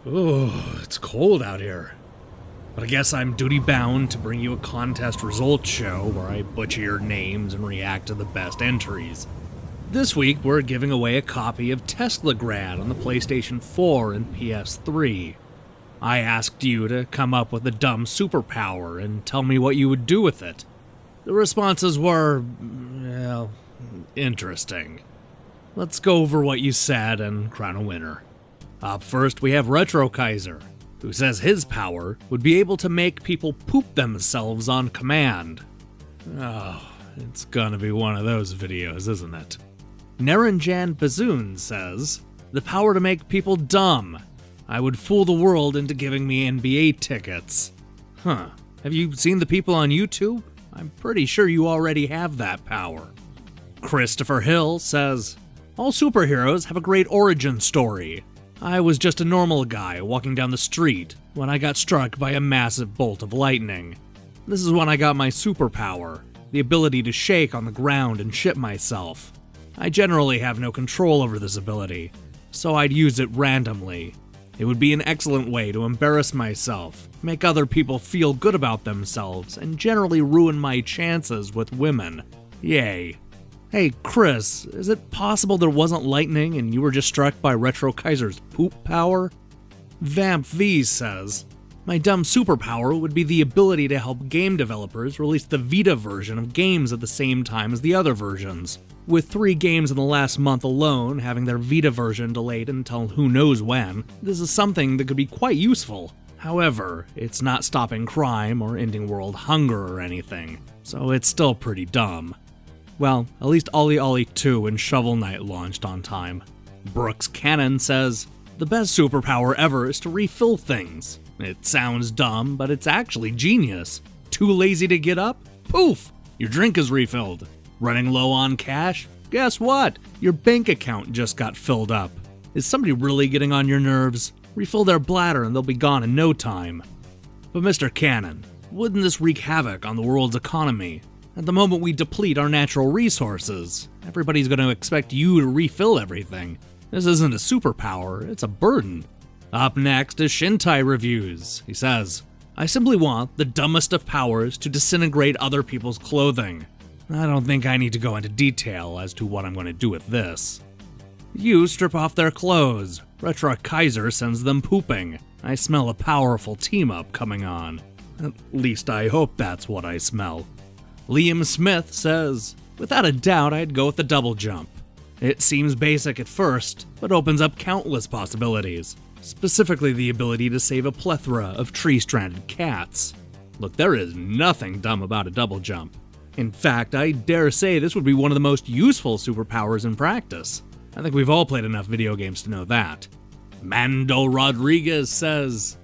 Oh, it's cold out here. But I guess I'm duty-bound to bring you a contest results show where I butcher your names and react to the best entries. This week, we're giving away a copy of Teslagrad on the PlayStation 4 and PS3. I asked you to come up with a dumb superpower and tell me what you would do with it. The responses were, well, interesting. Let's go over what you said and crown a winner. Up first, we have Retro Kaiser, who says his power would be able to make people poop themselves on command. Oh, it's gonna be one of those videos, isn't it? Naranjan Bazoon says, the power to make people dumb. I would fool the world into giving me NBA tickets. Huh, have you seen the people on YouTube? I'm pretty sure you already have that power. Christopher Hill says, all superheroes have a great origin story. I was just a normal guy walking down the street when I got struck by a massive bolt of lightning. This is when I got my superpower, the ability to shake on the ground and shit myself. I generally have no control over this ability, so I'd use it randomly. It would be an excellent way to embarrass myself, make other people feel good about themselves, and generally ruin my chances with women. Yay. Hey, Chris, is it possible there wasn't lightning and you were just struck by Retro Kaiser's poop power? Vamp V says, my dumb superpower would be the ability to help game developers release the Vita version of games at the same time as the other versions. With 3 games in the last month alone having their Vita version delayed until who knows when, this is something that could be quite useful. However, it's not stopping crime or ending world hunger or anything, so it's still pretty dumb. Well, at least Ollie Ollie 2 and Shovel Knight launched on time. Brooks Cannon says, the best superpower ever is to refill things. It sounds dumb, but it's actually genius. Too lazy to get up? Poof! Your drink is refilled. Running low on cash? Guess what? Your bank account just got filled up. Is somebody really getting on your nerves? Refill their bladder and they'll be gone in no time. But Mr. Cannon, wouldn't this wreak havoc on the world's economy? At the moment we deplete our natural resources, everybody's going to expect you to refill everything. This isn't a superpower, it's a burden. Up next is Shintai Reviews. He says, I simply want the dumbest of powers to disintegrate other people's clothing. I don't think I need to go into detail as to what I'm going to do with this. You strip off their clothes. Retro Kaiser sends them pooping. I smell a powerful team-up coming on. At least I hope that's what I smell. Liam Smith says, without a doubt I'd go with the double jump. It seems basic at first, but opens up countless possibilities. Specifically the ability to save a plethora of tree-stranded cats. Look, there is nothing dumb about a double jump. In fact, I dare say this would be one of the most useful superpowers in practice. I think we've all played enough video games to know that. Mando Rodriguez says,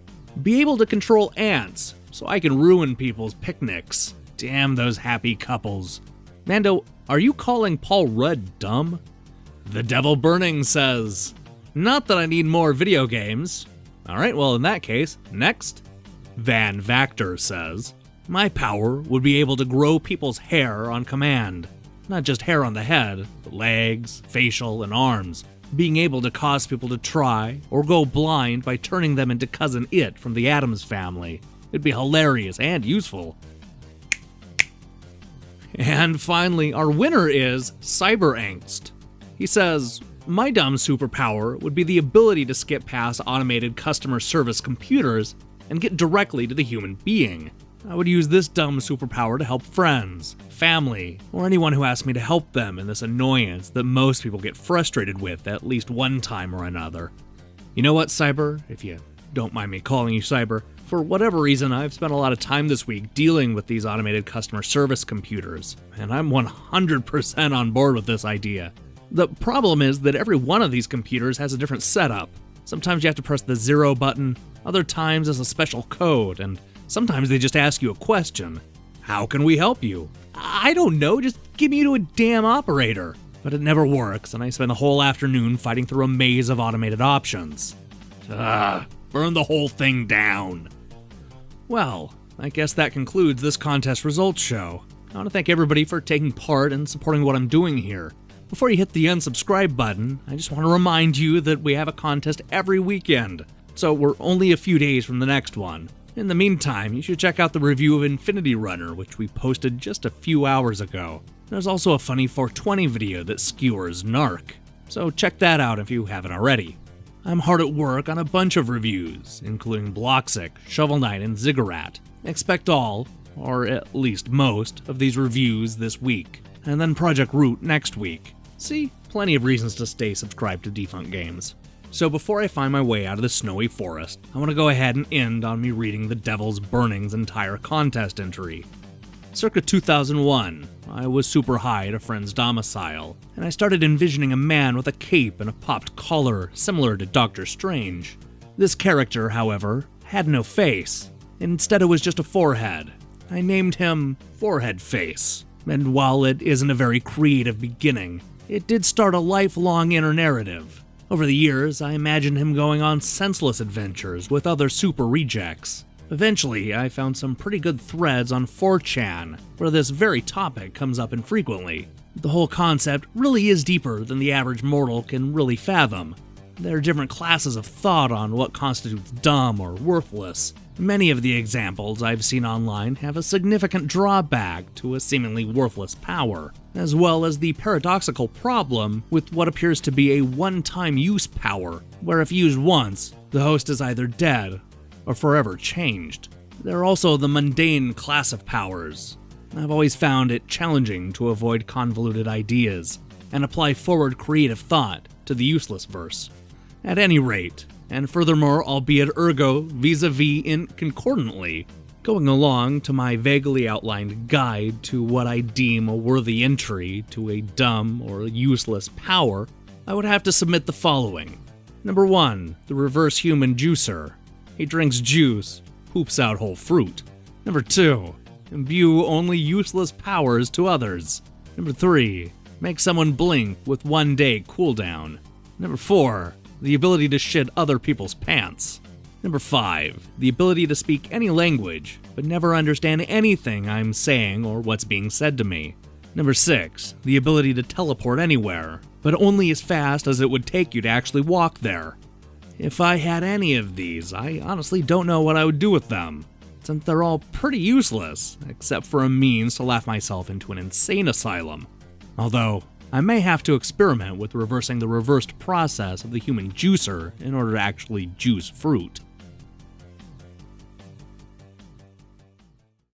be able to control ants, so I can ruin people's picnics. Damn those happy couples. Mando, are you calling Paul Rudd dumb? The Devil Burning says, not that I need more video games. Alright, well in that case, next. Van Vactor says, my power would be able to grow people's hair on command. Not just hair on the head, but legs, facial, and arms. Being able to cause people to try or go blind by turning them into Cousin It from the Addams Family. It'd be hilarious and useful. And finally, our winner is Cyber Angst. He says, my dumb superpower would be the ability to skip past automated customer service computers and get directly to the human being. I would use this dumb superpower to help friends, family, or anyone who asks me to help them in this annoyance that most people get frustrated with at least one time or another. You know what, Cyber? If you don't mind me calling you Cyber, for whatever reason, I've spent a lot of time this week dealing with these automated customer service computers, and I'm 100% on board with this idea. The problem is that every one of these computers has a different setup. Sometimes you have to press the 0 button, other times there's a special code, and sometimes they just ask you a question. How can we help you? I don't know, just give me to a damn operator. But it never works, and I spend the whole afternoon fighting through a maze of automated options. Burn the whole thing down. Well, I guess that concludes this contest results show. I want to thank everybody for taking part and supporting what I'm doing here. Before you hit the unsubscribe button, I just want to remind you that we have a contest every weekend. so we're only a few days from the next one. In the meantime, you should check out the review of Infinity Runner, which we posted just a few hours ago. There's also a funny 420 video that skewers Narc, so check that out if you haven't already. I'm hard at work on a bunch of reviews, including Bloxic, Shovel Knight, and Ziggurat. Expect all, or at least most, of these reviews this week, and then Project Root next week. See, plenty of reasons to stay subscribed to Defunct Games. So before I find my way out of the snowy forest, I want to go ahead and end on me reading the Devil's Burning's entire contest entry. Circa 2001, I was super high at a friend's domicile, and I started envisioning a man with a cape and a popped collar similar to Doctor Strange. This character, however, had no face. Instead, it was just a forehead. I named him Forehead Face, and while it isn't a very creative beginning, it did start a lifelong inner narrative. Over the years, I imagined him going on senseless adventures with other super rejects. Eventually, I found some pretty good threads on 4chan, where this very topic comes up infrequently. The whole concept really is deeper than the average mortal can really fathom. There are different classes of thought on what constitutes dumb or worthless. Many of the examples I've seen online have a significant drawback to a seemingly worthless power, as well as the paradoxical problem with what appears to be a one-time use power, where if used once, the host is either dead or forever changed. There are also the mundane class of powers. I've always found it challenging to avoid convoluted ideas and apply forward creative thought to the useless verse. At any rate, and furthermore albeit ergo vis-a-vis in concordantly, going along to my vaguely outlined guide to what I deem a worthy entry to a dumb or useless power, I would have to submit the following. Number 1, the reverse human juicer. He drinks juice, poops out whole fruit. Number 2, imbue only useless powers to others. Number 3, make someone blink with 1 day cooldown. Number 4, the ability to shit other people's pants. Number 5, the ability to speak any language, but never understand anything I'm saying or what's being said to me. Number 6, the ability to teleport anywhere, but only as fast as it would take you to actually walk there. If I had any of these, I honestly don't know what I would do with them, since they're all pretty useless, except for a means to laugh myself into an insane asylum. Although, I may have to experiment with reversing the reversed process of the human juicer in order to actually juice fruit.